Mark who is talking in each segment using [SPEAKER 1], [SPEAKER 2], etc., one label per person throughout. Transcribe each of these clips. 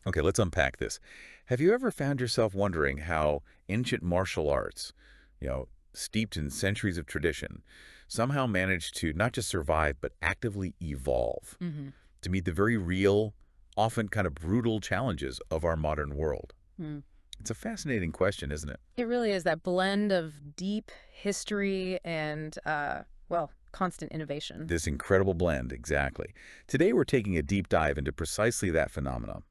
[SPEAKER 1] Okay, let's unpack this. Have you ever found yourself wondering how ancient martial arts, you know, steeped in centuries of tradition, somehow managed to not just survive, but actively evolve
[SPEAKER 2] Hmm.
[SPEAKER 1] to meet the very real, often kind of brutal challenges of our modern world? It's a fascinating question, isn't it?
[SPEAKER 2] It really is that blend of deep history and, well, constant innovation.
[SPEAKER 1] This incredible blend, exactly. Today, we're taking a deep dive into precisely that phenomenon.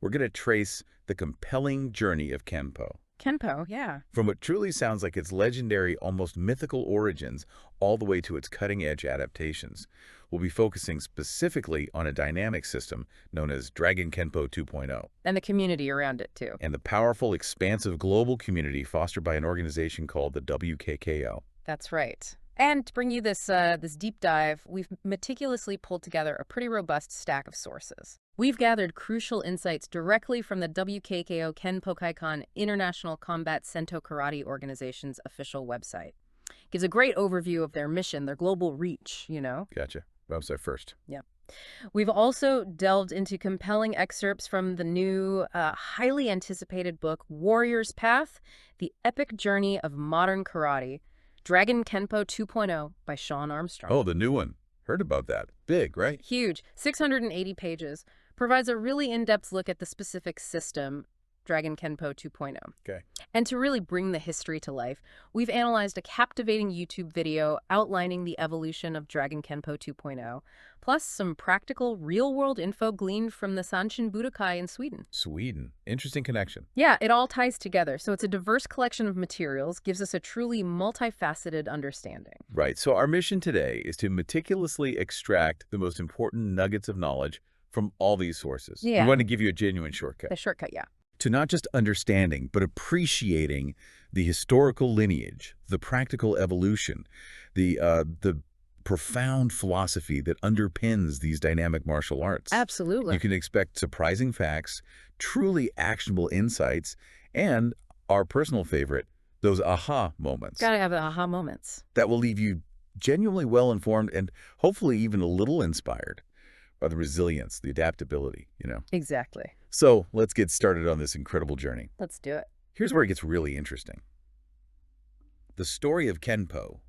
[SPEAKER 1] We're going to trace the compelling journey of Kenpo,
[SPEAKER 2] Kenpo, yeah.
[SPEAKER 1] from what truly sounds like its legendary, almost mythical origins, all the way to its cutting-edge adaptations. We'll be focusing specifically on a dynamic system known as Dragon Kenpo 2.0,
[SPEAKER 2] And the community around it, too.
[SPEAKER 1] and the powerful, expansive global community fostered by an organization called the WKKO.
[SPEAKER 2] That's right. And to bring you this deep dive, we've meticulously pulled together a pretty robust stack of sources. We've gathered crucial insights directly from the WKKO Kenpo Kaikan International Combat Sento Karate Organization's official website. Gives a great overview of their mission, their global reach.
[SPEAKER 1] Gotcha. Website first.
[SPEAKER 2] Yeah. We've also delved into compelling excerpts from the new, highly anticipated book, Warrior's Path, The Epic Journey of Modern Karate, Dragon Kenpo 2.0 by Sean Armstrong.
[SPEAKER 1] Oh, the new one. Heard about that. Big, right?
[SPEAKER 2] Huge, 680 pages, provides a really in-depth look at the specific system, Dragon Kenpo 2.0.
[SPEAKER 1] Okay.
[SPEAKER 2] And to really bring the history to life, we've analyzed a captivating YouTube video outlining the evolution of Dragon Kenpo 2.0, plus some practical, real-world info gleaned from the Sanshin Budokai in Sweden.
[SPEAKER 1] Sweden. Interesting connection.
[SPEAKER 2] Yeah, it all ties together, so it's a diverse collection of materials, gives us a truly multifaceted understanding.
[SPEAKER 1] Right. So our mission today is to meticulously extract the most important nuggets of knowledge from all these sources. We
[SPEAKER 2] Yeah.
[SPEAKER 1] want to give you a genuine shortcut
[SPEAKER 2] The shortcut, yeah.
[SPEAKER 1] to not just understanding, but appreciating the historical lineage, the practical evolution, the profound philosophy that underpins these dynamic martial arts.
[SPEAKER 2] Absolutely.
[SPEAKER 1] You can expect surprising facts, truly actionable insights, and our personal favorite, those aha moments
[SPEAKER 2] Gotta have the aha moments.
[SPEAKER 1] that will leave you genuinely well-informed and hopefully even a little inspired by the resilience, the adaptability.
[SPEAKER 2] Exactly.
[SPEAKER 1] So let's get started on this incredible journey.
[SPEAKER 2] Let's do it.
[SPEAKER 1] Here's where it gets really interesting. The story of Kenpo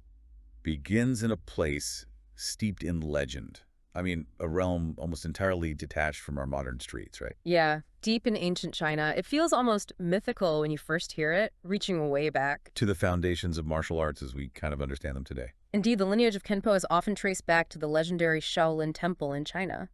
[SPEAKER 1] begins in a place steeped in legend. I mean, a realm almost entirely detached from our modern streets, right?
[SPEAKER 2] Yeah, deep in ancient China, it feels almost mythical when you first hear it, reaching way back.
[SPEAKER 1] To the foundations of martial arts as we kind of understand them today.
[SPEAKER 2] Indeed, the lineage of Kenpo is often traced back to the legendary Shaolin Temple in China.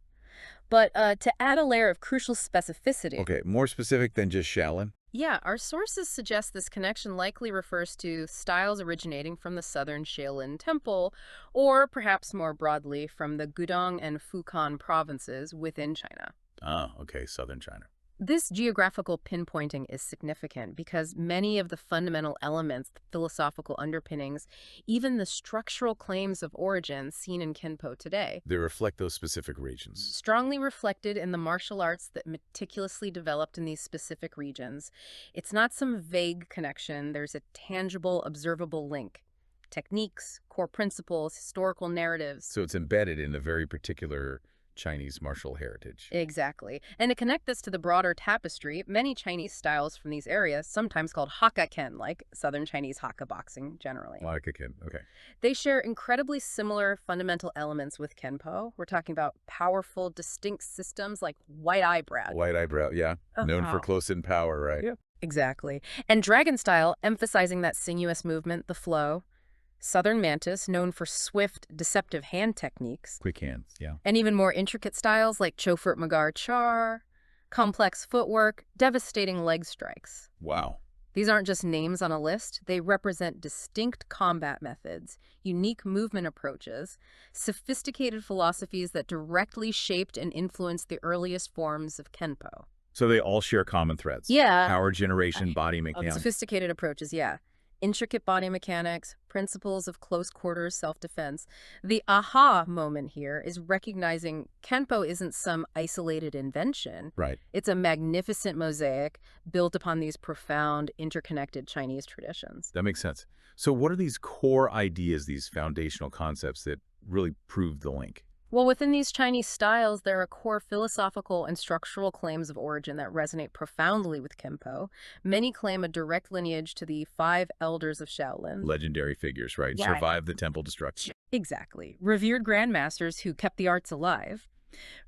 [SPEAKER 2] But to add a layer of crucial specificity,
[SPEAKER 1] Okay, more specific than just Shaolin?
[SPEAKER 2] yeah, our sources suggest this connection likely refers to styles originating from the southern Shaolin Temple, or perhaps more broadly from the Gudong and Fukan provinces within China.
[SPEAKER 1] Ah, okay, southern China.
[SPEAKER 2] This geographical pinpointing is significant because many of the fundamental elements, the philosophical underpinnings, even the structural claims of origin seen in Kenpo today,
[SPEAKER 1] They reflect those specific regions.
[SPEAKER 2] strongly reflected in the martial arts that meticulously developed in these specific regions. It's not some vague connection, there's a tangible, observable link. Techniques, core principles, historical narratives.
[SPEAKER 1] So it's embedded in a very particular Chinese martial heritage.
[SPEAKER 2] Exactly. And to connect this to the broader tapestry, many Chinese styles from these areas, sometimes called Hakka-ken, like Southern Chinese Hakka boxing generally,
[SPEAKER 1] Like a kid. Okay.
[SPEAKER 2] they share incredibly similar fundamental elements with Kenpo. We're talking about powerful, distinct systems like white eyebrow.
[SPEAKER 1] White eyebrow, yeah. Known for
[SPEAKER 2] Oh.
[SPEAKER 1] close-in power, right?
[SPEAKER 2] Yeah. Exactly. And Dragon style, emphasizing that sinuous movement, the flow. Southern Mantis, known for swift, deceptive hand techniques.
[SPEAKER 1] Quick hands, yeah.
[SPEAKER 2] And even more intricate styles like Chofurt Magar Char, complex footwork, devastating leg strikes.
[SPEAKER 1] Wow.
[SPEAKER 2] These aren't just names on a list, they represent distinct combat methods, unique movement approaches, sophisticated philosophies that directly shaped and influenced the earliest forms of Kenpo.
[SPEAKER 1] So they all share common threads.
[SPEAKER 2] Yeah.
[SPEAKER 1] Power generation, body mechanics.
[SPEAKER 2] Sophisticated approaches, yeah. Intricate body mechanics, principles of close quarters self-defense. The aha moment here is recognizing Kenpo isn't some isolated invention.
[SPEAKER 1] Right.
[SPEAKER 2] It's a magnificent mosaic built upon these profound, interconnected Chinese traditions.
[SPEAKER 1] That makes sense. So what are these core ideas, these foundational concepts that really prove the link?
[SPEAKER 2] Well, within these Chinese styles, there are core philosophical and structural claims of origin that resonate profoundly with Kenpo. Many claim a direct lineage to the five elders of Shaolin.
[SPEAKER 1] Legendary figures, right?
[SPEAKER 2] Yeah.
[SPEAKER 1] Survived the temple destruction.
[SPEAKER 2] Exactly. Revered grandmasters who kept the arts alive.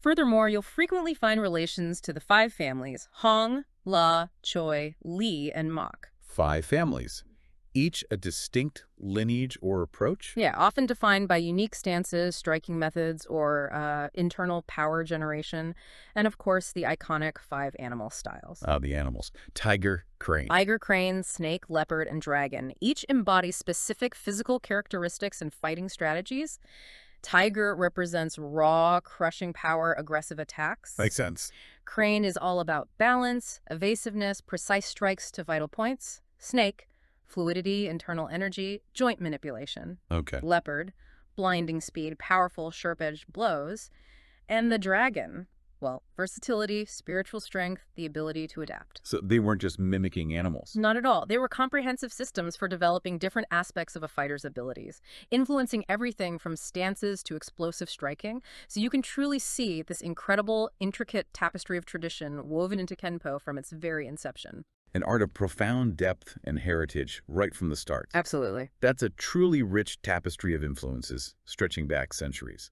[SPEAKER 2] Furthermore, you'll frequently find relations to the five families: Hong, La, Choi, Li, and Mok.
[SPEAKER 1] 5 families, each a distinct lineage or approach?
[SPEAKER 2] Yeah, often defined by unique stances, striking methods, or internal power generation. And of course, the iconic five animal styles.
[SPEAKER 1] The animals. Tiger, crane.
[SPEAKER 2] Tiger, crane, snake, leopard, and dragon each embody specific physical characteristics and fighting strategies. Tiger represents raw, crushing power, aggressive attacks.
[SPEAKER 1] Makes sense.
[SPEAKER 2] Crane is all about balance, evasiveness, precise strikes to vital points. Snake, fluidity, internal energy, joint manipulation.
[SPEAKER 1] Okay.
[SPEAKER 2] Leopard, blinding speed, powerful, sharp-edged blows. And the dragon, well, versatility, spiritual strength, the ability to adapt.
[SPEAKER 1] So they weren't just mimicking animals.
[SPEAKER 2] Not at all. They were comprehensive systems for developing different aspects of a fighter's abilities, influencing everything from stances to explosive striking. So you can truly see this incredible, intricate tapestry of tradition woven into Kenpo from its very inception.
[SPEAKER 1] An art of profound depth and heritage right from the start.
[SPEAKER 2] Absolutely.
[SPEAKER 1] That's a truly rich tapestry of influences stretching back centuries.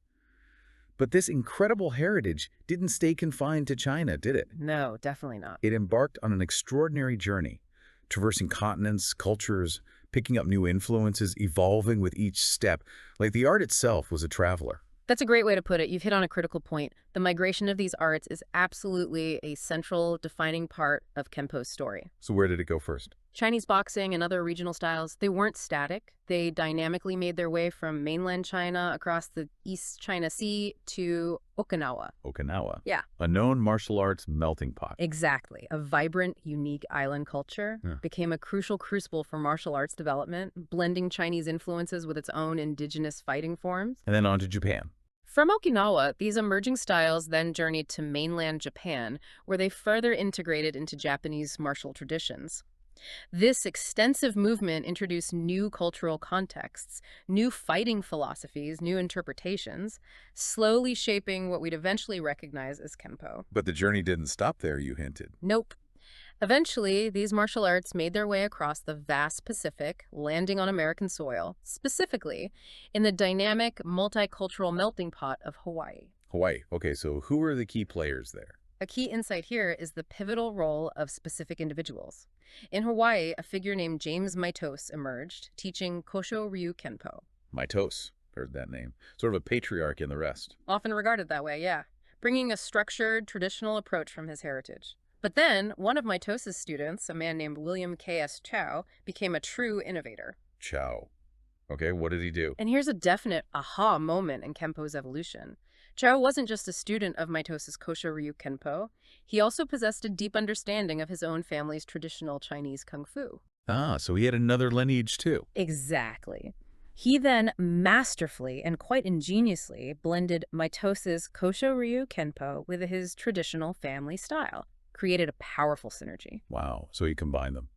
[SPEAKER 1] But this incredible heritage didn't stay confined to China, did it?
[SPEAKER 2] No, definitely not.
[SPEAKER 1] It embarked on an extraordinary journey, traversing continents, cultures, picking up new influences, evolving with each step, like the art itself was a traveler.
[SPEAKER 2] That's a great way to put it. You've hit on a critical point. The migration of these arts is absolutely a central defining part of Kenpo's story.
[SPEAKER 1] So where did it go first?
[SPEAKER 2] Chinese boxing and other regional styles, they weren't static. They dynamically made their way from mainland China across the East China Sea to Okinawa.
[SPEAKER 1] Okinawa.
[SPEAKER 2] Yeah.
[SPEAKER 1] A known martial arts melting pot.
[SPEAKER 2] Exactly. A vibrant, unique island culture became a crucial crucible for martial arts development, blending Chinese influences with its own indigenous fighting forms.
[SPEAKER 1] And then on to Japan.
[SPEAKER 2] From Okinawa, these emerging styles then journeyed to mainland Japan, where they further integrated into Japanese martial traditions. This extensive movement introduced new cultural contexts, new fighting philosophies, new interpretations, slowly shaping what we'd eventually recognize as Kenpo.
[SPEAKER 1] But the journey didn't stop there, you hinted.
[SPEAKER 2] Nope. Eventually, these martial arts made their way across the vast Pacific, landing on American soil, specifically in the dynamic, multicultural melting pot of Hawaii.
[SPEAKER 1] Hawaii. Okay, so who are the key players there?
[SPEAKER 2] A key insight here is the pivotal role of specific individuals. In Hawaii, a figure named James Maitos emerged, teaching Kosho Ryu Kenpo.
[SPEAKER 1] Maitos. Heard that name. Sort of a patriarch in the rest.
[SPEAKER 2] Often regarded that way, yeah. Bringing a structured, traditional approach from his heritage. But then, one of Maitos's students, a man named William K.S. Chow, became a true innovator.
[SPEAKER 1] Chow. Okay, what did he do?
[SPEAKER 2] And here's a definite aha moment in Kenpo's evolution. Chow wasn't just a student of Maitos's Kosho Ryu Kenpo. He also possessed a deep understanding of his own family's traditional Chinese kung fu.
[SPEAKER 1] Ah, so he had another lineage too.
[SPEAKER 2] Exactly. He then masterfully and quite ingeniously blended Maitos's Kosho Ryu Kenpo with his traditional family style, created a powerful synergy.
[SPEAKER 1] Wow, so he combined them.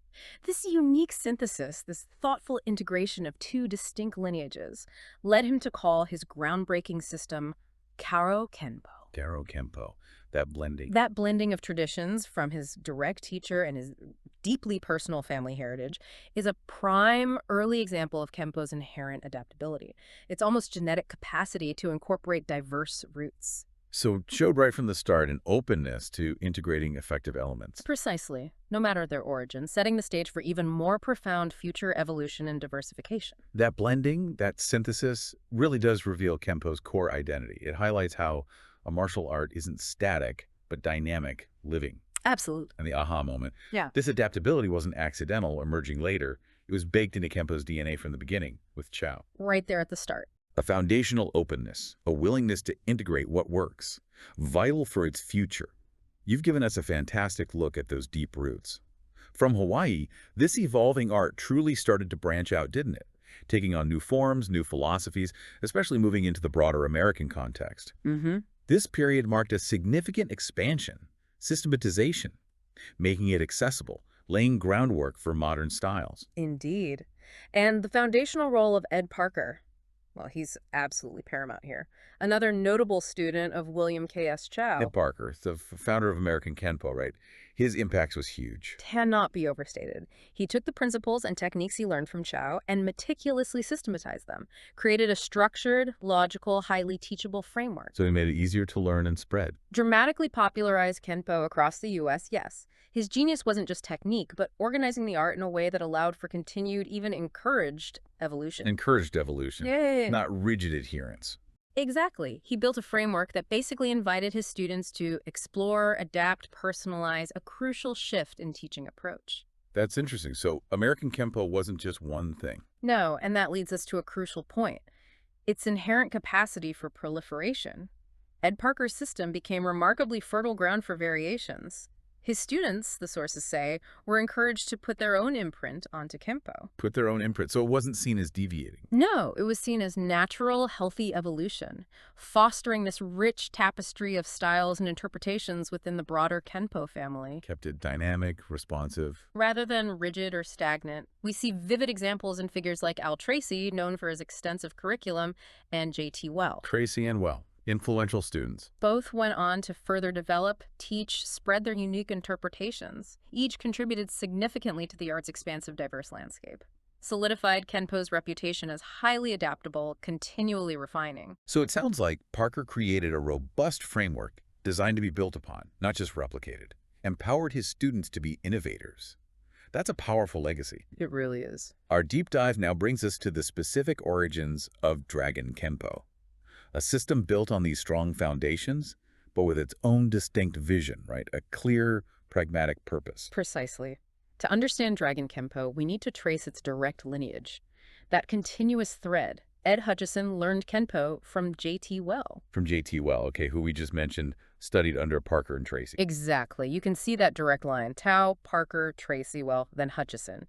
[SPEAKER 2] This unique synthesis, this thoughtful integration of two distinct lineages, led him to call his groundbreaking system Dragon Kenpo.
[SPEAKER 1] Dragon Kenpo, that blending.
[SPEAKER 2] That blending of traditions from his direct teacher and his deeply personal family heritage is a prime early example of Kenpo's inherent adaptability. It's almost genetic capacity to incorporate diverse roots.
[SPEAKER 1] So it showed right from the start an openness to integrating effective elements.
[SPEAKER 2] Precisely, no matter their origin, setting the stage for even more profound future evolution and diversification.
[SPEAKER 1] That blending, that synthesis, really does reveal Kenpo's core identity. It highlights how a martial art isn't static, but dynamic, living.
[SPEAKER 2] Absolutely.
[SPEAKER 1] And the aha moment.
[SPEAKER 2] Yeah.
[SPEAKER 1] This adaptability wasn't accidental, emerging later. It was baked into Kenpo's DNA from the beginning, with Chow.
[SPEAKER 2] Right there at the start.
[SPEAKER 1] A foundational openness, a willingness to integrate what works, vital for its future. You've given us a fantastic look at those deep roots. From Hawaii, this evolving art truly started to branch out, didn't it? Taking on new forms, new philosophies, especially moving into the broader American context. This period marked a significant expansion, systematization, making it accessible, laying groundwork for modern styles.
[SPEAKER 2] Indeed. And the foundational role of Ed Parker, Well, he's absolutely paramount here. Another notable student of William K.S. Chow
[SPEAKER 1] Embark, the founder of American Kenpo, right? His impact was huge.
[SPEAKER 2] cannot be overstated. He took the principles and techniques he learned from Chow and meticulously systematized them, created a structured, logical, highly teachable framework.
[SPEAKER 1] So he made it easier to learn and spread.
[SPEAKER 2] Dramatically popularized Kenpo across the U.S., yes. His genius wasn't just technique, but organizing the art in a way that allowed for continued, even encouraged evolution.
[SPEAKER 1] Encouraged evolution,
[SPEAKER 2] Yeah.
[SPEAKER 1] not rigid adherence.
[SPEAKER 2] Exactly. He built a framework that basically invited his students to explore, adapt, personalize, a crucial shift in teaching approach.
[SPEAKER 1] That's interesting. So American Kenpo wasn't just one thing.
[SPEAKER 2] No, and that leads us to a crucial point. Its inherent capacity for proliferation. Ed Parker's system became remarkably fertile ground for variations. His students, the sources say, were encouraged to put their own imprint onto Kenpo.
[SPEAKER 1] Put their own imprint, so it wasn't seen as deviating.
[SPEAKER 2] No, it was seen as natural, healthy evolution, fostering this rich tapestry of styles and interpretations within the broader Kenpo family.
[SPEAKER 1] Kept it dynamic, responsive.
[SPEAKER 2] Rather than rigid or stagnant, we see vivid examples in figures like Al Tracy, known for his extensive curriculum, and J.T. Well.
[SPEAKER 1] Tracy and Well, influential students.
[SPEAKER 2] Both went on to further develop, teach, spread their unique interpretations. Each contributed significantly to the art's expansive, diverse landscape. Solidified Kenpo's reputation as highly adaptable, continually refining.
[SPEAKER 1] So it sounds like Parker created a robust framework designed to be built upon, not just replicated. Empowered his students to be innovators. That's a powerful legacy.
[SPEAKER 2] It really is.
[SPEAKER 1] Our deep dive now brings us to the specific origins of Dragon Kenpo, a system built on these strong foundations, but with its own distinct vision, right? A clear, pragmatic purpose.
[SPEAKER 2] Precisely. To understand Dragon Kenpo, we need to trace its direct lineage. That continuous thread. Ed Hutchison learned Kenpo from J.T. Well.
[SPEAKER 1] From J.T. Well, okay, who we just mentioned, studied under Parker and Tracy.
[SPEAKER 2] Exactly. You can see that direct line. Tao, Parker, Tracy, well, then Hutchison.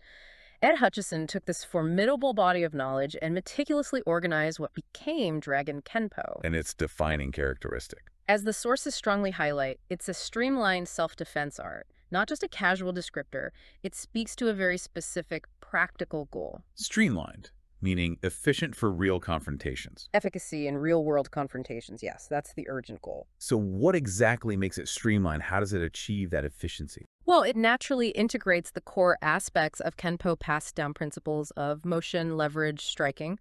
[SPEAKER 2] Ed Hutchison took this formidable body of knowledge and meticulously organized what became Dragon Kenpo.
[SPEAKER 1] And its defining characteristic.
[SPEAKER 2] As the sources strongly highlight, it's a streamlined self-defense art, not just a casual descriptor. It speaks to a very specific, practical goal.
[SPEAKER 1] Streamlined, meaning efficient for real confrontations.
[SPEAKER 2] Efficacy in real-world confrontations, yes, that's the urgent goal.
[SPEAKER 1] So what exactly makes it streamlined? How does it achieve that efficiency?
[SPEAKER 2] Well, it naturally integrates the core aspects of Kenpo passed-down principles of motion, leverage, striking.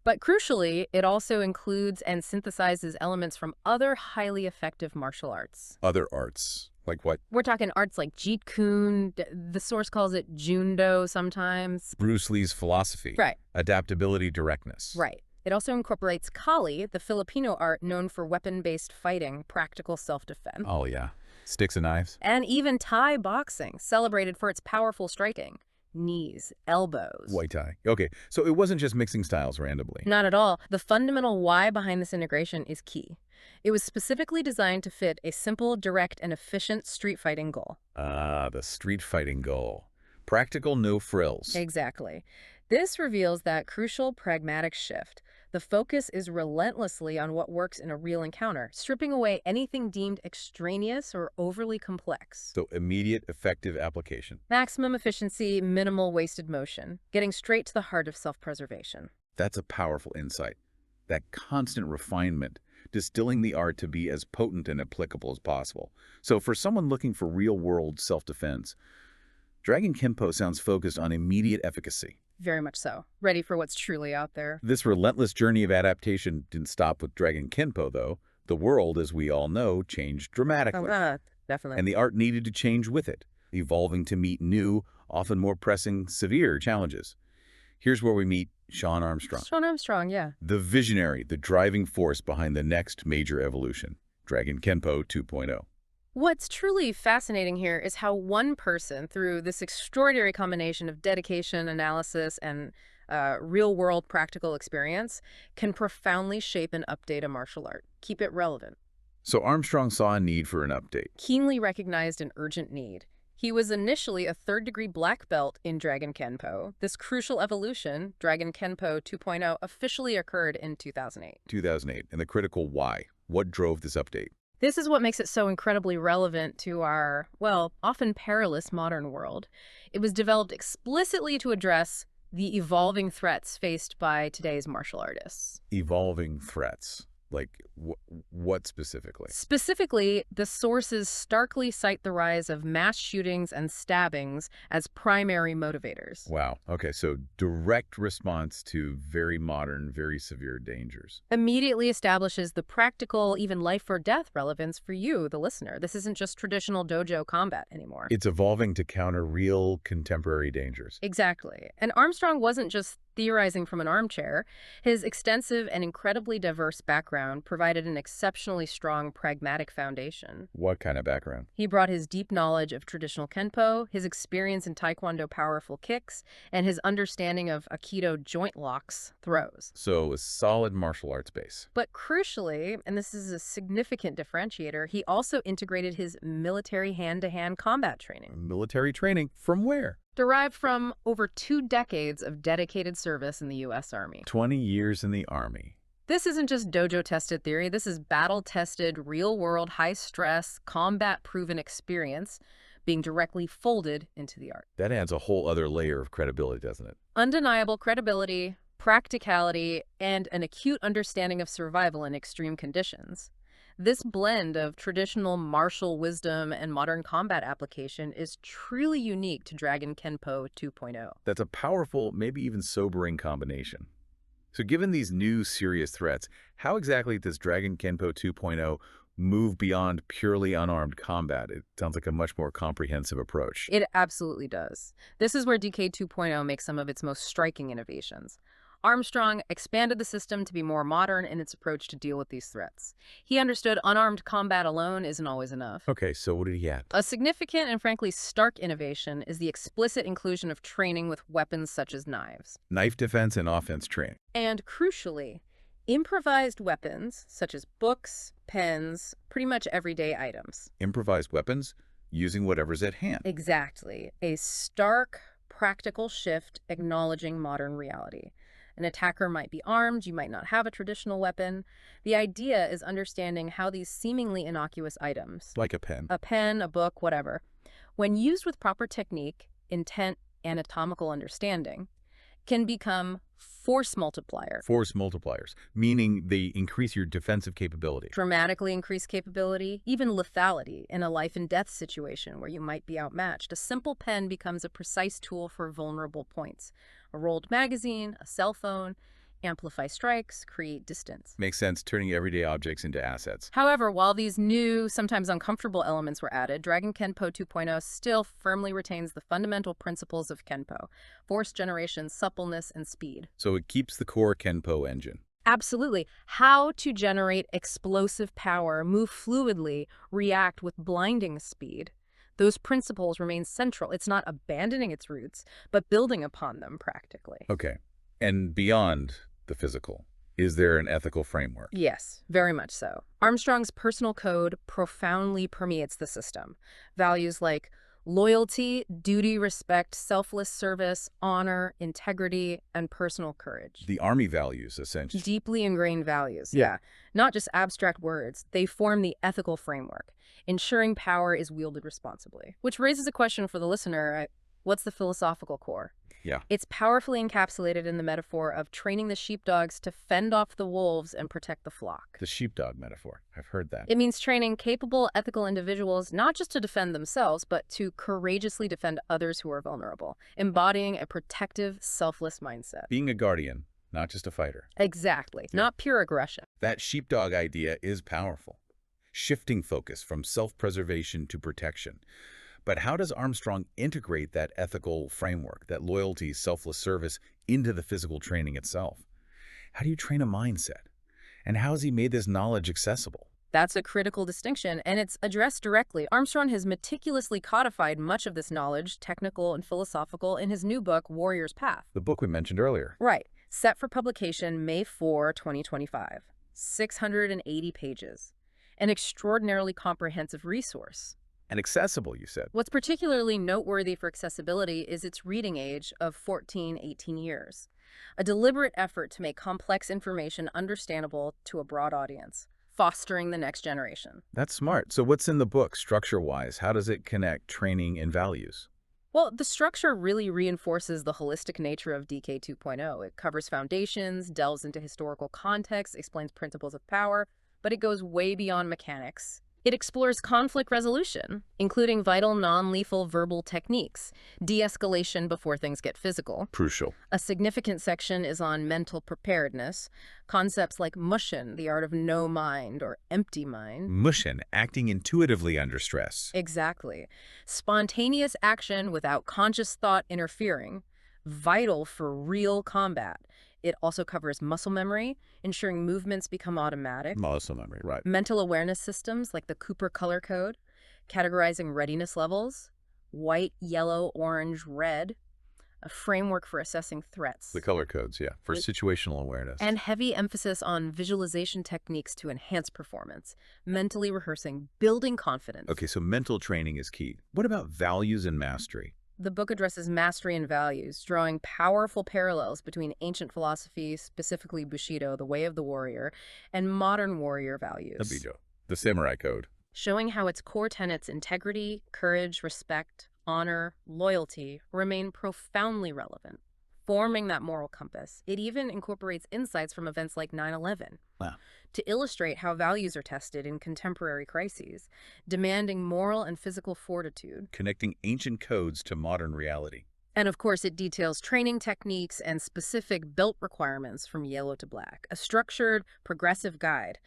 [SPEAKER 2] But crucially, it also includes and synthesizes elements from other highly effective martial arts.
[SPEAKER 1] Other arts, like what?
[SPEAKER 2] We're talking arts like Jeet Kune, the source calls it Jundo sometimes.
[SPEAKER 1] Bruce Lee's philosophy.
[SPEAKER 2] Right.
[SPEAKER 1] Adaptability, directness.
[SPEAKER 2] Right. It also incorporates Kali, the Filipino art known for weapon-based fighting, practical self-defense.
[SPEAKER 1] Oh, yeah. Sticks and knives.
[SPEAKER 2] And even Thai boxing, celebrated for its powerful striking. Knees, elbows.
[SPEAKER 1] Muay Thai. Okay, so it wasn't just mixing styles randomly.
[SPEAKER 2] Not at all. The fundamental why behind this integration is key. It was specifically designed to fit a simple, direct, and efficient street fighting goal.
[SPEAKER 1] Ah, the street fighting goal. Practical, no frills.
[SPEAKER 2] Exactly. This reveals that crucial pragmatic shift. The focus is relentlessly on what works in a real encounter, stripping away anything deemed extraneous or overly complex.
[SPEAKER 1] So immediate, effective application.
[SPEAKER 2] Maximum efficiency, minimal wasted motion, getting straight to the heart of self-preservation.
[SPEAKER 1] That's a powerful insight. That constant refinement, distilling the art to be as potent and applicable as possible. So for someone looking for real-world self-defense, Dragon Kenpo sounds focused on immediate efficacy.
[SPEAKER 2] Very much so. Ready for what's truly out there.
[SPEAKER 1] This relentless journey of adaptation didn't stop with Dragon Kenpo, though. The world, as we all know, changed dramatically.
[SPEAKER 2] Definitely.
[SPEAKER 1] And the art needed to change with it, evolving to meet new, often more pressing, severe challenges. Here's where we meet Sean Armstrong.
[SPEAKER 2] Sean Armstrong, yeah.
[SPEAKER 1] The visionary, the driving force behind the next major evolution, Dragon Kenpo 2.0.
[SPEAKER 2] What's truly fascinating here is how one person, through this extraordinary combination of dedication, analysis, and real-world practical experience, can profoundly shape and update a martial art. Keep it relevant.
[SPEAKER 1] So Armstrong saw a need for an update.
[SPEAKER 2] Keenly recognized an urgent need. He was initially a third-degree black belt in Dragon Kenpo. This crucial evolution, Dragon Kenpo 2.0, officially occurred in 2008.
[SPEAKER 1] 2008, and the critical why. What drove this update?
[SPEAKER 2] This is what makes it so incredibly relevant to our, well, often perilous modern world. It was developed explicitly to address the evolving threats faced by today's martial artists.
[SPEAKER 1] Evolving threats. Like, what specifically?
[SPEAKER 2] Specifically, the sources starkly cite the rise of mass shootings and stabbings as primary motivators.
[SPEAKER 1] Wow. Okay, so direct response to very modern, very severe dangers.
[SPEAKER 2] Immediately establishes the practical, even life or death relevance for you, the listener. This isn't just traditional dojo combat anymore.
[SPEAKER 1] It's evolving to counter real contemporary dangers.
[SPEAKER 2] Exactly. And Armstrong wasn't just theorizing from an armchair. His extensive and incredibly diverse background provided an exceptionally strong pragmatic foundation.
[SPEAKER 1] What kind of background?
[SPEAKER 2] He brought his deep knowledge of traditional Kenpo, his experience in Taekwondo powerful kicks, and his understanding of Aikido joint locks throws.
[SPEAKER 1] So a solid martial arts base.
[SPEAKER 2] But crucially, and this is a significant differentiator, he also integrated his military hand-to-hand combat training.
[SPEAKER 1] Military training from where?
[SPEAKER 2] Derived from over 2 decades of dedicated service in the U.S. Army.
[SPEAKER 1] 20 years in the Army.
[SPEAKER 2] This isn't just dojo-tested theory. This is battle-tested, real-world, high-stress, combat-proven experience being directly folded into the art.
[SPEAKER 1] That adds a whole other layer of credibility, doesn't it?
[SPEAKER 2] Undeniable credibility, practicality, and an acute understanding of survival in extreme conditions. This blend of traditional martial wisdom and modern combat application is truly unique to Dragon Kenpo 2.0.
[SPEAKER 1] That's a powerful, maybe even sobering combination. So given these new serious threats, how exactly does Dragon Kenpo 2.0 move beyond purely unarmed combat? It sounds like a much more comprehensive approach.
[SPEAKER 2] It absolutely does. This is where DK 2.0 makes some of its most striking innovations. Armstrong expanded the system to be more modern in its approach to deal with these threats. He understood unarmed combat alone isn't always enough.
[SPEAKER 1] Okay, so what did he add?
[SPEAKER 2] A significant and frankly stark innovation is the explicit inclusion of training with weapons such as knives.
[SPEAKER 1] Knife defense and offense training.
[SPEAKER 2] And crucially, improvised weapons such as books, pens, pretty much everyday items.
[SPEAKER 1] Improvised weapons using whatever's at hand.
[SPEAKER 2] Exactly. A stark, practical shift acknowledging modern reality. An attacker might be armed, you might not have a traditional weapon. The idea is understanding how these seemingly innocuous items,
[SPEAKER 1] Like a pen.
[SPEAKER 2] a book, whatever, when used with proper technique, intent, anatomical understanding, can become force multiplier.
[SPEAKER 1] Force multipliers, meaning they increase your defensive capability.
[SPEAKER 2] Dramatically increase capability, even lethality in a life and death situation where you might be outmatched. A simple pen becomes a precise tool for vulnerable points. A rolled magazine, a cell phone, amplify strikes, create distance.
[SPEAKER 1] Makes sense, turning everyday objects into assets.
[SPEAKER 2] However, while these new, sometimes uncomfortable elements were added, Dragon Kenpo 2.0 still firmly retains the fundamental principles of Kenpo: force generation, suppleness, and speed.
[SPEAKER 1] So it keeps the core Kenpo engine.
[SPEAKER 2] Absolutely. How to generate explosive power, move fluidly, react with blinding speed. Those principles remain central. It's not abandoning its roots, but building upon them practically.
[SPEAKER 1] Okay. And beyond the physical, is there an ethical framework?
[SPEAKER 2] Yes, very much so. Armstrong's personal code profoundly permeates the system. Values like loyalty, duty, respect, selfless service, honor, integrity, and personal courage.
[SPEAKER 1] The Army values, essentially.
[SPEAKER 2] Deeply ingrained values, yeah. Not just abstract words. They form the ethical framework, ensuring power is wielded responsibly. Which raises a question for the listener. What's the philosophical core?
[SPEAKER 1] Yeah.
[SPEAKER 2] It's powerfully encapsulated in the metaphor of training the sheepdogs to fend off the wolves and protect the flock.
[SPEAKER 1] The sheepdog metaphor. I've heard that.
[SPEAKER 2] It means training capable, ethical individuals not just to defend themselves, but to courageously defend others who are vulnerable, embodying a protective, selfless mindset.
[SPEAKER 1] Being a guardian, not just a fighter.
[SPEAKER 2] Exactly. Not pure aggression.
[SPEAKER 1] That sheepdog idea is powerful. Shifting focus from self-preservation to protection. But how does Armstrong integrate that ethical framework, that loyalty, selfless service, into the physical training itself? How do you train a mindset? And how has he made this knowledge accessible?
[SPEAKER 2] That's a critical distinction, and it's addressed directly. Armstrong has meticulously codified much of this knowledge, technical and philosophical, in his new book, Warrior's Path.
[SPEAKER 1] The book we mentioned earlier.
[SPEAKER 2] Right. Set for publication May 4, 2025. 680 pages. An extraordinarily comprehensive resource.
[SPEAKER 1] And accessible, you said.
[SPEAKER 2] What's particularly noteworthy for accessibility is its reading age of 18 years. A deliberate effort to make complex information understandable to a broad audience, fostering the next generation.
[SPEAKER 1] That's smart. So what's in the book, structure-wise? How does it connect training and values?
[SPEAKER 2] Well, the structure really reinforces the holistic nature of DK 2.0. It covers foundations, delves into historical context, explains principles of power, but it goes way beyond mechanics. It explores conflict resolution, including vital non-lethal verbal techniques, de-escalation before things get physical.
[SPEAKER 1] Crucial.
[SPEAKER 2] A significant section is on mental preparedness, concepts like mushin, the art of no mind, or empty mind.
[SPEAKER 1] Mushin, acting intuitively under stress.
[SPEAKER 2] Exactly. Spontaneous action without conscious thought interfering, vital for real combat. It also covers muscle memory, ensuring movements become automatic.
[SPEAKER 1] Muscle memory, right.
[SPEAKER 2] Mental awareness systems like the Cooper color code, categorizing readiness levels, white, yellow, orange, red, a framework for assessing threats.
[SPEAKER 1] The color codes, yeah, for
[SPEAKER 2] It-
[SPEAKER 1] situational awareness.
[SPEAKER 2] And heavy emphasis on visualization techniques to enhance performance, mentally rehearsing, building confidence.
[SPEAKER 1] Okay, so mental training is key. What about values and mastery?
[SPEAKER 2] The book addresses mastery and values, drawing powerful parallels between ancient philosophy, specifically Bushido, the way of the warrior, and modern warrior values,
[SPEAKER 1] Abijo, the samurai code.
[SPEAKER 2] showing how its core tenets, integrity, courage, respect, honor, loyalty, remain profoundly relevant, forming that moral compass. It even incorporates insights from events like 9/11
[SPEAKER 1] Wow.
[SPEAKER 2] to illustrate how values are tested in contemporary crises, demanding moral and physical fortitude.
[SPEAKER 1] Connecting ancient codes to modern reality.
[SPEAKER 2] And of course, it details training techniques and specific belt requirements from yellow to black, a structured, progressive guide.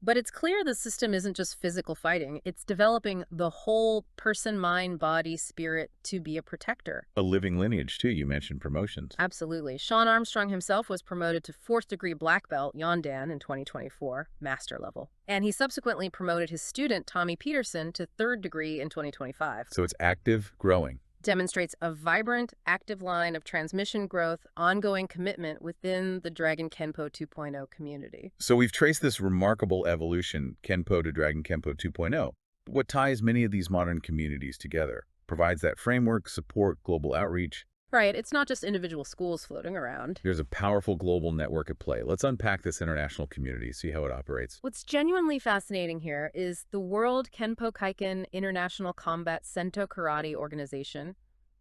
[SPEAKER 2] But it's clear the system isn't just physical fighting, it's developing the whole person, mind, body, spirit to be a protector.
[SPEAKER 1] A living lineage, too. You mentioned promotions.
[SPEAKER 2] Absolutely. Sean Armstrong himself was promoted to 4th degree black belt, Yondan, in 2024, master level. And he subsequently promoted his student, Tommy Peterson, to 3rd degree in 2025.
[SPEAKER 1] So it's active, growing.
[SPEAKER 2] Demonstrates a vibrant, active line of transmission growth, ongoing commitment within the Dragon Kenpo 2.0 community.
[SPEAKER 1] So we've traced this remarkable evolution, Kenpo to Dragon Kenpo 2.0. What ties many of these modern communities together, provides that framework, support, global outreach.
[SPEAKER 2] Right, it's not just individual schools floating around.
[SPEAKER 1] There's a powerful global network at play. Let's unpack this international community, see how it operates.
[SPEAKER 2] What's genuinely fascinating here is the World Kenpo Kaiken International Combat Sento Karate Organization,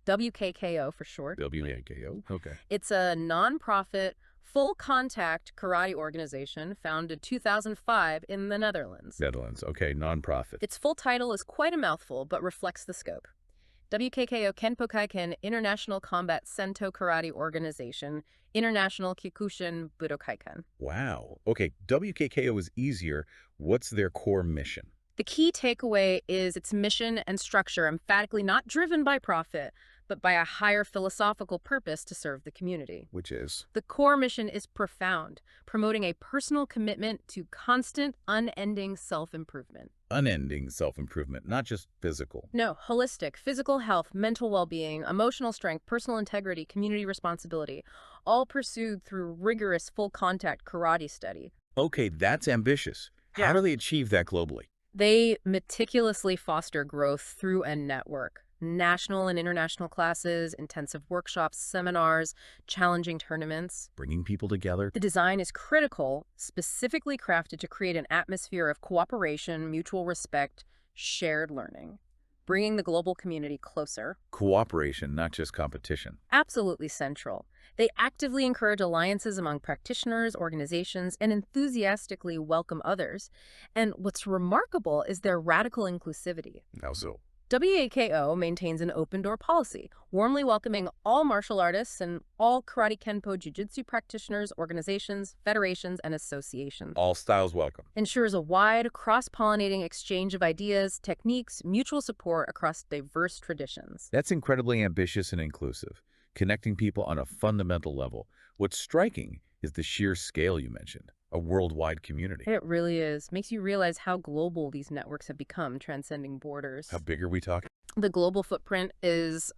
[SPEAKER 2] WKKO for short.
[SPEAKER 1] WKKO? Okay.
[SPEAKER 2] It's a nonprofit, full-contact karate organization founded 2005 in the Netherlands.
[SPEAKER 1] Netherlands. Okay, nonprofit.
[SPEAKER 2] Its full title is quite a mouthful, but reflects the scope. WKKO Kenpo Kaiken International Combat Sento Karate Organization, International Kyokushin Budokaikan.
[SPEAKER 1] Wow. Okay, WKKO is easier. What's their core mission?
[SPEAKER 2] The key takeaway is its mission and structure emphatically not driven by profit, but by a higher philosophical purpose to serve the community.
[SPEAKER 1] Which is?
[SPEAKER 2] The core mission is profound, promoting a personal commitment to constant, unending self-improvement.
[SPEAKER 1] Unending self-improvement, not just physical.
[SPEAKER 2] No, holistic, physical health, mental well-being, emotional strength, personal integrity, community responsibility, all pursued through rigorous full-contact karate study.
[SPEAKER 1] Okay, that's ambitious. How do they achieve that globally?
[SPEAKER 2] They meticulously foster growth through a network. National and international classes, intensive workshops, seminars, challenging tournaments.
[SPEAKER 1] Bringing people together.
[SPEAKER 2] The design is critical, specifically crafted to create an atmosphere of cooperation, mutual respect, shared learning, bringing the global community closer.
[SPEAKER 1] Cooperation, not just competition.
[SPEAKER 2] Absolutely central. They actively encourage alliances among practitioners, organizations, and enthusiastically welcome others. And what's remarkable is their radical inclusivity.
[SPEAKER 1] How so?
[SPEAKER 2] WKKO maintains an open-door policy, warmly welcoming all martial artists and all Karate Kenpo Jiu-Jitsu practitioners, organizations, federations, and associations.
[SPEAKER 1] All styles welcome.
[SPEAKER 2] Ensures a wide, cross-pollinating exchange of ideas, techniques, mutual support across diverse traditions.
[SPEAKER 1] That's incredibly ambitious and inclusive, connecting people on a fundamental level. What's striking is the sheer scale you mentioned, a worldwide community.
[SPEAKER 2] It really is. Makes you realize how global these networks have become, transcending borders.
[SPEAKER 1] How big are we talking?
[SPEAKER 2] The global footprint is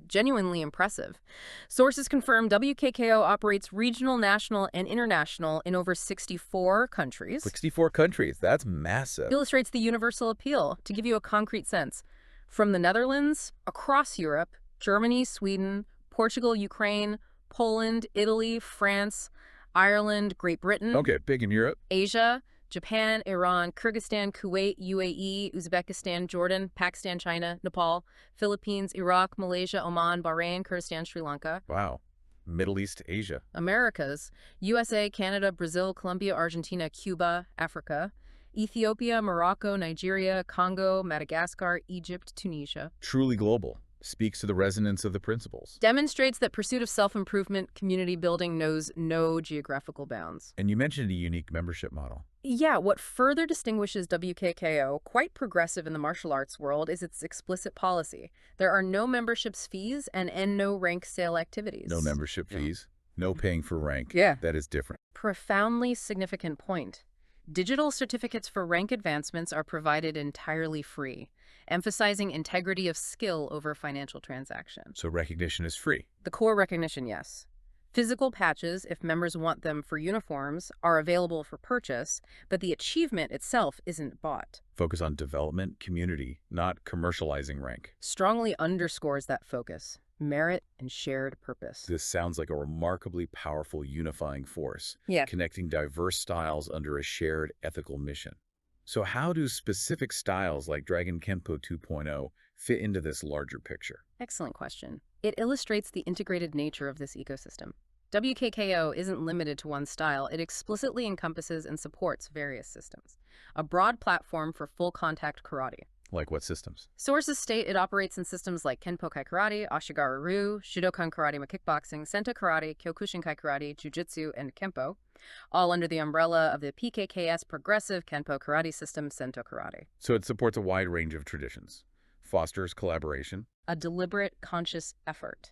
[SPEAKER 2] genuinely impressive. Sources confirm WKKO operates regional, national, and international in over 64 countries.
[SPEAKER 1] 64 countries. That's massive.
[SPEAKER 2] Illustrates the universal appeal. To give you a concrete sense, from the Netherlands, across Europe, Germany, Sweden, Portugal, Ukraine, Poland, Italy, France, Ireland, Great Britain,
[SPEAKER 1] Okay, big in Europe.
[SPEAKER 2] Asia, Japan, Iran, Kyrgyzstan, Kuwait, UAE, Uzbekistan, Jordan, Pakistan, China, Nepal, Philippines, Iraq, Malaysia, Oman, Bahrain, Kurdistan, Sri Lanka.
[SPEAKER 1] Wow. Middle East, Asia.
[SPEAKER 2] Americas, USA, Canada, Brazil, Colombia, Argentina, Cuba, Africa, Ethiopia, Morocco, Nigeria, Congo, Madagascar, Egypt, Tunisia.
[SPEAKER 1] Truly global. Speaks to the resonance of the principles.
[SPEAKER 2] Demonstrates that pursuit of self-improvement, community building knows no geographical bounds.
[SPEAKER 1] And you mentioned a unique membership model.
[SPEAKER 2] Yeah, what further distinguishes WKKO, quite progressive in the martial arts world, is its explicit policy. There are no memberships fees and no rank sale activities.
[SPEAKER 1] No membership fees, no paying for rank.
[SPEAKER 2] Yeah.
[SPEAKER 1] That is different.
[SPEAKER 2] Profoundly significant point. Digital certificates for rank advancements are provided entirely free, emphasizing integrity of skill over financial transaction.
[SPEAKER 1] So recognition is free.
[SPEAKER 2] The core recognition, yes. Physical patches, if members want them for uniforms, are available for purchase, but the achievement itself isn't bought.
[SPEAKER 1] Focus on development, community, not commercializing rank.
[SPEAKER 2] Strongly underscores that focus, merit, and shared purpose.
[SPEAKER 1] This sounds like a remarkably powerful unifying force,
[SPEAKER 2] Yeah.
[SPEAKER 1] connecting diverse styles under a shared ethical mission. So how do specific styles like Dragon Kenpo 2.0 fit into this larger picture?
[SPEAKER 2] Excellent question. It illustrates the integrated nature of this ecosystem. WKKO isn't limited to one style. It explicitly encompasses and supports various systems. A broad platform for full-contact karate.
[SPEAKER 1] Like what systems?
[SPEAKER 2] Sources state it operates in systems like Kenpo-kai karate, Ashigaru-ryu, Shidokan karate, kickboxing, Senta karate, Kyokushinkai karate, Jiu-jitsu, and Kenpo, all under the umbrella of the PKKS Progressive Kenpo Karate System, Sento Karate.
[SPEAKER 1] So it supports a wide range of traditions, fosters collaboration.
[SPEAKER 2] A deliberate, conscious effort.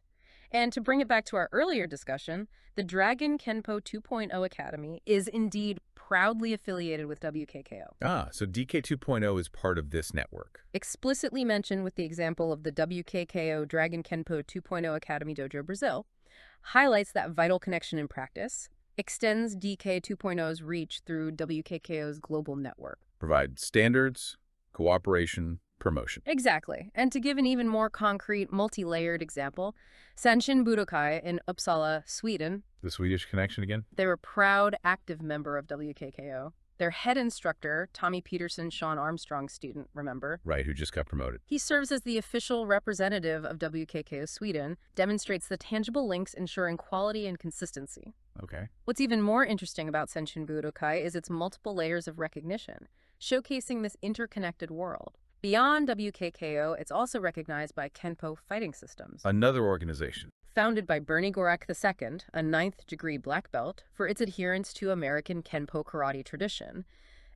[SPEAKER 2] And to bring it back to our earlier discussion, the Dragon Kenpo 2.0 Academy is indeed proudly affiliated with WKKO.
[SPEAKER 1] So DK 2.0 is part of this network.
[SPEAKER 2] Explicitly mentioned with the example of the WKKO Dragon Kenpo 2.0 Academy Dojo Brazil, highlights that vital connection in practice, extends DK 2.0's reach through WKKO's global network.
[SPEAKER 1] Provide standards, cooperation, promotion.
[SPEAKER 2] Exactly. And to give an even more concrete, multi-layered example, Sanshin Budokai in Uppsala, Sweden.
[SPEAKER 1] The Swedish connection again?
[SPEAKER 2] They're a proud, active member of WKKO. Their head instructor, Tommy Peterson, Sean Armstrong student, remember?
[SPEAKER 1] Right, who just got promoted.
[SPEAKER 2] He serves as the official representative of WKKO Sweden, demonstrates the tangible links ensuring quality and consistency.
[SPEAKER 1] Okay.
[SPEAKER 2] What's even more interesting about Sanshin Budokai is its multiple layers of recognition, showcasing this interconnected world. Beyond WKKO, it's also recognized by Kenpo Fighting Systems,
[SPEAKER 1] Another organization.
[SPEAKER 2] founded by Bernie Gorak II, a 9th-degree black belt, for its adherence to American Kenpo karate tradition.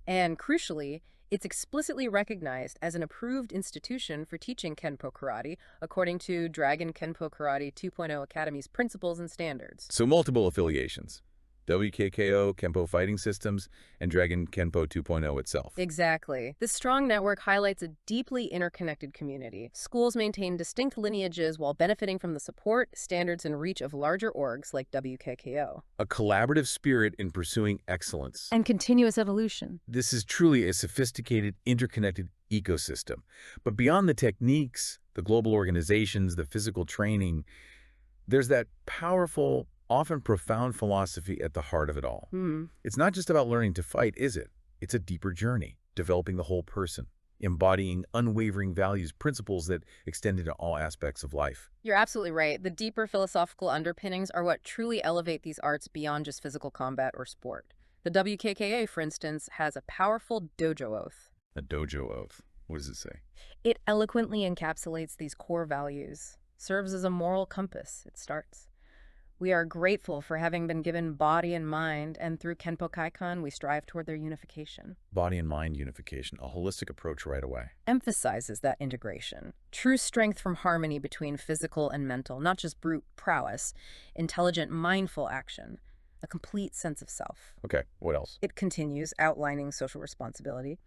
[SPEAKER 2] And crucially, it's explicitly recognized as an approved institution for teaching Kenpo karate, according to Dragon Kenpo Karate 2.0 Academy's principles and standards.
[SPEAKER 1] So multiple affiliations. WKKO, Kenpo Fighting Systems, and Dragon Kenpo 2.0 itself.
[SPEAKER 2] Exactly. This strong network highlights a deeply interconnected community. Schools maintain distinct lineages while benefiting from the support, standards, and reach of larger orgs like WKKO.
[SPEAKER 1] A collaborative spirit in pursuing excellence.
[SPEAKER 2] And continuous evolution.
[SPEAKER 1] This is truly a sophisticated, interconnected ecosystem. But beyond the techniques, the global organizations, the physical training, there's that powerful, often profound philosophy at the heart of it all. It's not just about learning to fight, is it? It's a deeper journey, developing the whole person, embodying unwavering values, principles that extend into all aspects of life.
[SPEAKER 2] You're absolutely right. The deeper philosophical underpinnings are what truly elevate these arts beyond just physical combat or sport. The WKKA, for instance, has a powerful dojo oath.
[SPEAKER 1] A dojo oath. What does it say?
[SPEAKER 2] It eloquently encapsulates these core values, serves as a moral compass. It starts. We are grateful for having been given body and mind, and through Kenpo Kaikan, we strive toward their unification.
[SPEAKER 1] Body and mind unification, a holistic approach right away.
[SPEAKER 2] Emphasizes that integration. True strength from harmony between physical and mental, not just brute prowess, intelligent, mindful action, a complete sense of self.
[SPEAKER 1] Okay, what else?
[SPEAKER 2] It continues, outlining social responsibility.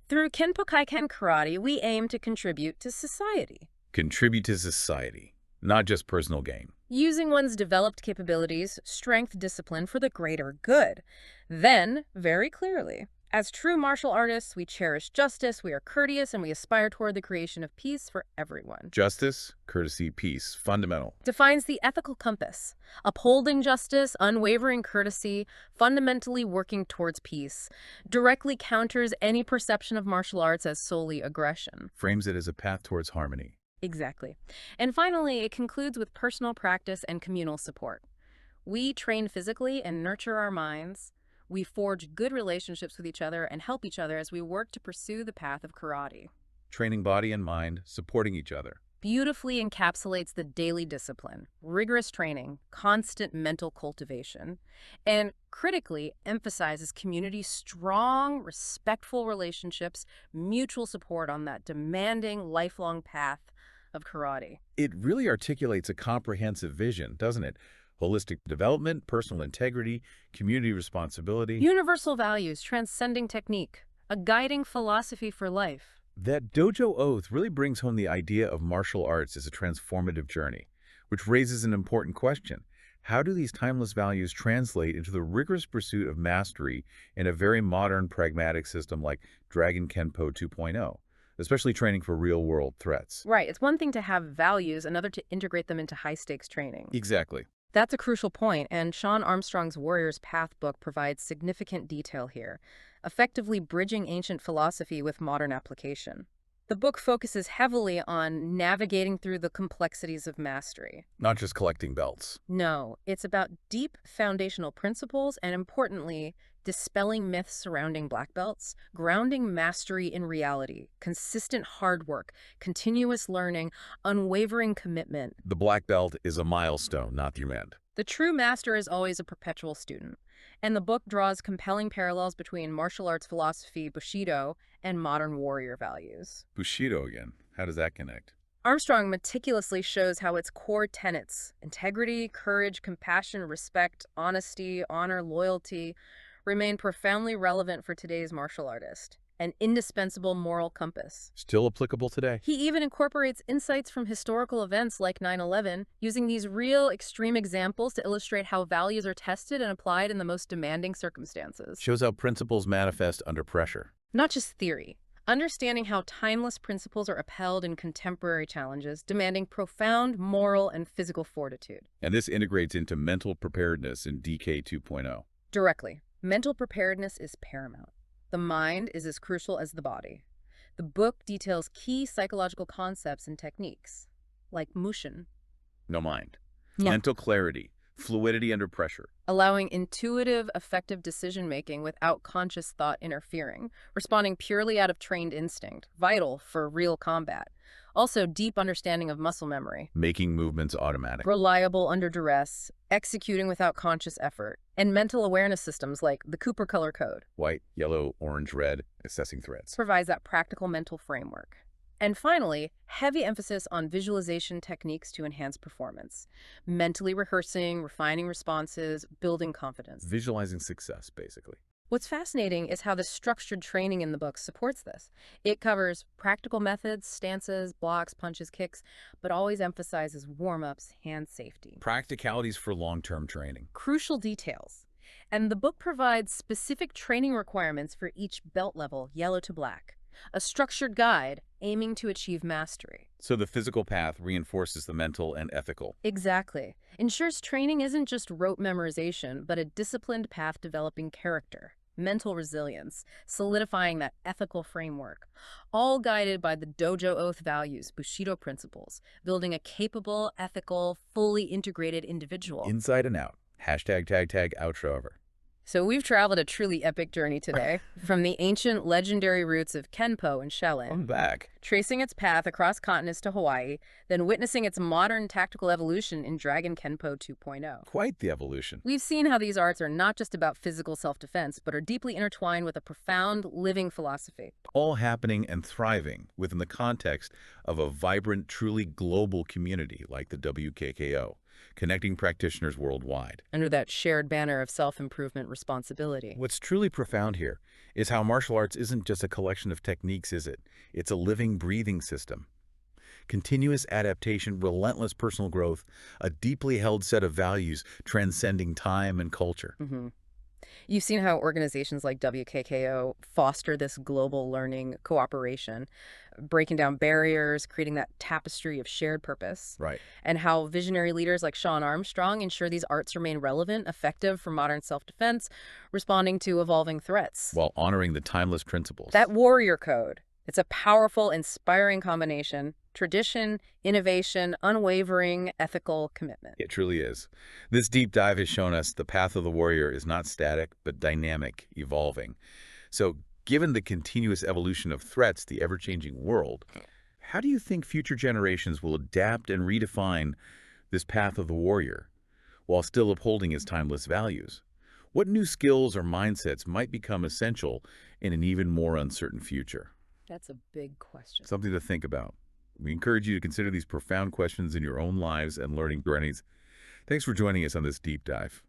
[SPEAKER 2] Through Kenpo Kaikan Karate, we aim to contribute to society.
[SPEAKER 1] Contribute to society, not just personal gain.
[SPEAKER 2] Using one's developed capabilities, strength, discipline for the greater good. Then, very clearly, As true martial artists, we cherish justice, we are courteous, and we aspire toward the creation of peace for everyone.
[SPEAKER 1] Justice, courtesy, peace. Fundamental.
[SPEAKER 2] Defines the ethical compass, upholding justice, unwavering courtesy, fundamentally working towards peace, directly counters any perception of martial arts as solely aggression.
[SPEAKER 1] Frames it as a path towards harmony.
[SPEAKER 2] Exactly. And finally, it concludes with personal practice and communal support. We train physically and nurture our minds. We forge good relationships with each other and help each other as we work to pursue the path of karate.
[SPEAKER 1] Training body and mind, supporting each other.
[SPEAKER 2] Beautifully encapsulates the daily discipline, rigorous training, constant mental cultivation, and critically emphasizes community's strong, respectful relationships, mutual support on that demanding, lifelong path of karate.
[SPEAKER 1] It really articulates a comprehensive vision, doesn't it? Holistic development, personal integrity, community responsibility.
[SPEAKER 2] Universal values transcending technique, a guiding philosophy for life.
[SPEAKER 1] That dojo oath really brings home the idea of martial arts as a transformative journey, which raises an important question. How do these timeless values translate into the rigorous pursuit of mastery in a very modern, pragmatic system like Dragon Kenpo 2.0, especially training for real-world threats?
[SPEAKER 2] Right, it's one thing to have values, another to integrate them into high-stakes training.
[SPEAKER 1] Exactly.
[SPEAKER 2] That's a crucial point, and Sean Armstrong's Warrior's Path book provides significant detail here, effectively bridging ancient philosophy with modern application. The book focuses heavily on navigating through the complexities of mastery.
[SPEAKER 1] Not just collecting belts.
[SPEAKER 2] No, it's about deep foundational principles and, importantly, dispelling myths surrounding black belts, grounding mastery in reality, consistent hard work, continuous learning, unwavering commitment.
[SPEAKER 1] The black belt is a milestone, not the end.
[SPEAKER 2] The true master is always a perpetual student, and the book draws compelling parallels between martial arts philosophy, Bushido, and modern warrior values.
[SPEAKER 1] Bushido again. How does that connect?
[SPEAKER 2] Armstrong meticulously shows how its core tenets, integrity, courage, compassion, respect, honesty, honor, loyalty, remain profoundly relevant for today's martial artist, an indispensable moral compass.
[SPEAKER 1] Still applicable today?
[SPEAKER 2] He even incorporates insights from historical events like 9/11, using these real extreme examples to illustrate how values are tested and applied in the most demanding circumstances.
[SPEAKER 1] Shows how principles manifest under pressure.
[SPEAKER 2] Not just theory. Understanding how timeless principles are upheld in contemporary challenges, demanding profound moral and physical fortitude.
[SPEAKER 1] And this integrates into mental preparedness in DK 2.0.
[SPEAKER 2] Directly. Mental preparedness is paramount. The mind is as crucial as the body. The book details key psychological concepts and techniques, like mushin,
[SPEAKER 1] No mind.
[SPEAKER 2] Yeah.
[SPEAKER 1] Mental clarity. Fluidity under pressure.
[SPEAKER 2] allowing intuitive, effective decision-making without conscious thought interfering, responding purely out of trained instinct, vital for real combat. Also, deep understanding of muscle memory,
[SPEAKER 1] Making movements automatic.
[SPEAKER 2] reliable under duress, executing without conscious effort, and mental awareness systems like the Cooper Color Code
[SPEAKER 1] White, yellow, orange, red. Assessing threats.
[SPEAKER 2] provides that practical mental framework. And finally, heavy emphasis on visualization techniques to enhance performance, mentally rehearsing, refining responses, building confidence.
[SPEAKER 1] Visualizing success, basically.
[SPEAKER 2] What's fascinating is how the structured training in the book supports this. It covers practical methods, stances, blocks, punches, kicks, but always emphasizes warm-ups, hand safety.
[SPEAKER 1] Practicalities for long-term training.
[SPEAKER 2] Crucial details. And the book provides specific training requirements for each belt level, yellow to black. A structured guide aiming to achieve mastery.
[SPEAKER 1] So the physical path reinforces the mental and ethical.
[SPEAKER 2] Exactly. Ensures training isn't just rote memorization, but a disciplined path developing character, mental resilience, solidifying that ethical framework, all guided by the dojo oath values, Bushido principles, building a capable, ethical, fully integrated individual.
[SPEAKER 1] Inside and out. Hashtag tag tag outro over.
[SPEAKER 2] So we've traveled a truly epic journey today, from the ancient legendary roots of Kenpo and Shaolin,
[SPEAKER 1] I'm back.
[SPEAKER 2] tracing its path across continents to Hawaii, then witnessing its modern tactical evolution in Dragon Kenpo 2.0.
[SPEAKER 1] Quite the evolution.
[SPEAKER 2] We've seen how these arts are not just about physical self-defense, but are deeply intertwined with a profound living philosophy.
[SPEAKER 1] All happening and thriving within the context of a vibrant, truly global community like the WKKO, connecting practitioners worldwide.
[SPEAKER 2] Under that shared banner of self-improvement responsibility.
[SPEAKER 1] What's truly profound here is how martial arts isn't just a collection of techniques, is it? It's a living, breathing system. Continuous adaptation, relentless personal growth, a deeply held set of values transcending time and culture.
[SPEAKER 2] You've seen how organizations like WKKO foster this global learning cooperation, breaking down barriers, creating that tapestry of shared purpose,
[SPEAKER 1] Right.
[SPEAKER 2] and how visionary leaders like Sean Armstrong ensure these arts remain relevant, effective for modern self-defense, responding to evolving threats.
[SPEAKER 1] While honoring the timeless
[SPEAKER 2] That
[SPEAKER 1] principles.
[SPEAKER 2] warrior code, it's a powerful, inspiring combination: tradition, innovation, unwavering ethical commitment.
[SPEAKER 1] It truly is. This deep dive has shown us the path of the warrior is not static, but dynamic, evolving. So, given the continuous evolution of threats, the ever-changing world, how do you think future generations will adapt and redefine this path of the warrior while still upholding its timeless values? What new skills or mindsets might become essential in an even more uncertain future?
[SPEAKER 2] That's a big question.
[SPEAKER 1] Something to think about. We encourage you to consider these profound questions in your own lives and learning journeys. Thanks for joining us on this deep dive.